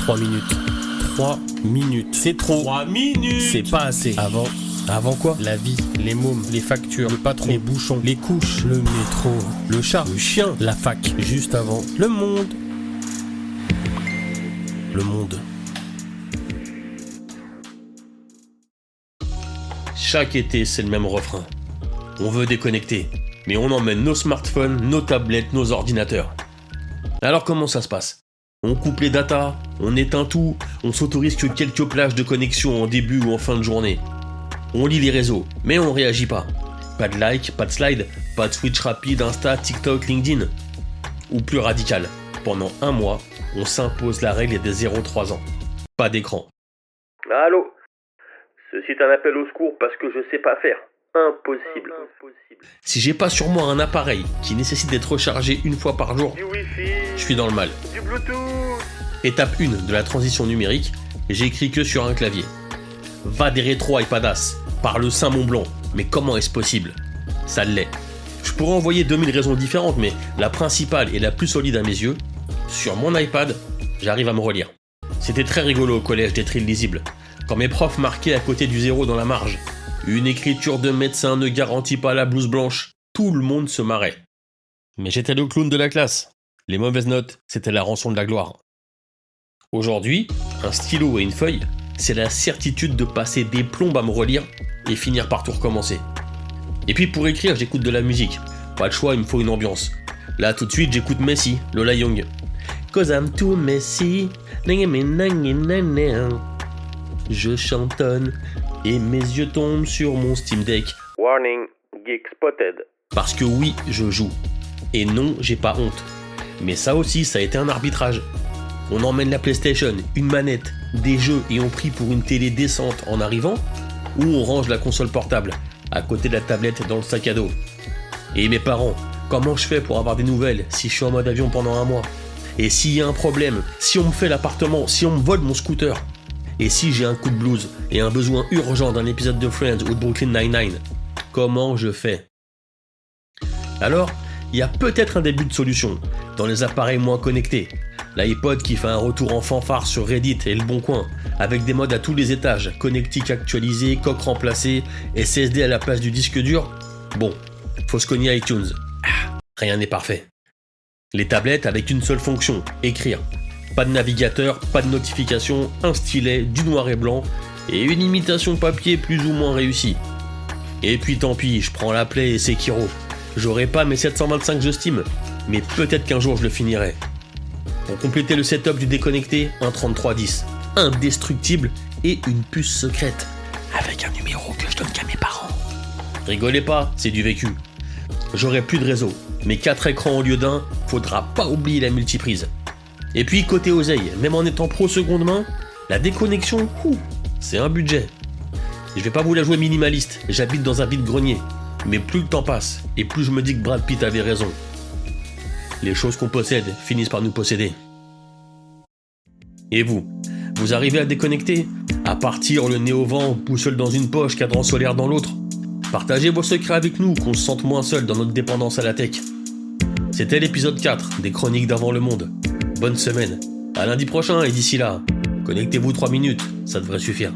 3 minutes. 3 minutes. C'est trop. 3 minutes. C'est pas assez. Avant quoi? La vie, les mômes, les factures, le patron, les bouchons, les couches, le métro, le chat, le chien, la fac. Juste avant, le monde. Le monde. Chaque été, c'est le même refrain. On veut déconnecter, mais on emmène nos smartphones, nos tablettes, nos ordinateurs. Alors comment ça se passe? On coupe les datas, on éteint tout, on s'autorise que quelques plages de connexion en début ou en fin de journée. On lit les réseaux, mais on réagit pas. Pas de like, pas de slide, pas de switch rapide, Insta, TikTok, LinkedIn. Ou plus radical, pendant un mois, on s'impose la règle des 0-3 ans. Pas d'écran. Allô? Ceci est un appel au secours parce que je sais pas faire. Impossible. Si j'ai pas sur moi un appareil qui nécessite d'être rechargé une fois par jour, Du Wi-Fi, je suis dans le mal. du Bluetooth. Étape 1 de la transition numérique, j'écris que sur un clavier. Va des rétro iPadas, par le Saint-Mont-Blanc, mais comment est-ce possible? Ça l'est. Je pourrais envoyer 2000 raisons différentes, mais la principale et la plus solide à mes yeux, sur mon iPad, j'arrive à me relire. C'était très rigolo au collège d'être illisible, quand mes profs marquaient à côté du 0 dans la marge. Une écriture de médecin ne garantit pas la blouse blanche. Tout le monde se marrait. Mais j'étais le clown de la classe. Les mauvaises notes, c'était la rançon de la gloire. Aujourd'hui, un stylo et une feuille, c'est la certitude de passer des plombes à me relire et finir par tout recommencer. Et puis pour écrire, j'écoute de la musique. Pas de choix, il me faut une ambiance. Là, tout de suite, j'écoute Messi, Lola Young. Cause I'm too messy. Je chantonne et mes yeux tombent sur mon Steam Deck. Warning, geek spotted. Parce que oui, je joue. Et non, j'ai pas honte. Mais ça aussi, ça a été un arbitrage. On emmène la PlayStation, une manette, des jeux et on prie pour une télé décente en arrivant, ou on range la console portable, à côté de la tablette dans le sac à dos. Et mes parents, comment je fais pour avoir des nouvelles si je suis en mode avion pendant un mois? Et s'il y a un problème, si on me fait l'appartement, si on me vole mon scooter? Et si j'ai un coup de blues et un besoin urgent d'un épisode de Friends ou de Brooklyn Nine-Nine? Comment je fais? Alors, il y a peut-être un début de solution, dans les appareils moins connectés. L'iPod qui fait un retour en fanfare sur Reddit et Le Bon Coin, avec des modes à tous les étages, connectique actualisé, coque remplacée, SSD à la place du disque dur. Bon, faut se cogner iTunes. Rien n'est parfait. Les tablettes avec une seule fonction, écrire. Pas de navigateur, pas de notification, un stylet, du noir et blanc, et une imitation papier plus ou moins réussie. Et puis tant pis, je prends la Play et Sekiro. J'aurai pas mes 725 jeux Steam, mais peut-être qu'un jour je le finirai. Pour compléter le setup du déconnecté, un 3310, indestructible et une puce secrète, avec un numéro que je donne qu'à mes parents. Rigolez pas, c'est du vécu. J'aurai plus de réseau, mais 4 écrans au lieu d'un, faudra pas oublier la multiprise. Et puis côté oseille, même en étant pro seconde main, la déconnexion, c'est un budget. Je vais pas vous la jouer minimaliste, j'habite dans un vide-grenier. Mais plus le temps passe, et plus je me dis que Brad Pitt avait raison. Les choses qu'on possède finissent par nous posséder. Et vous arrivez à déconnecter? À partir le nez au vent, boussole dans une poche, cadran solaire dans l'autre? Partagez vos secrets avec nous, qu'on se sente moins seul dans notre dépendance à la tech. C'était l'épisode 4 des Chroniques d'Avant le Monde. Bonne semaine, à lundi prochain et d'ici là, connectez-vous 3 minutes, ça devrait suffire.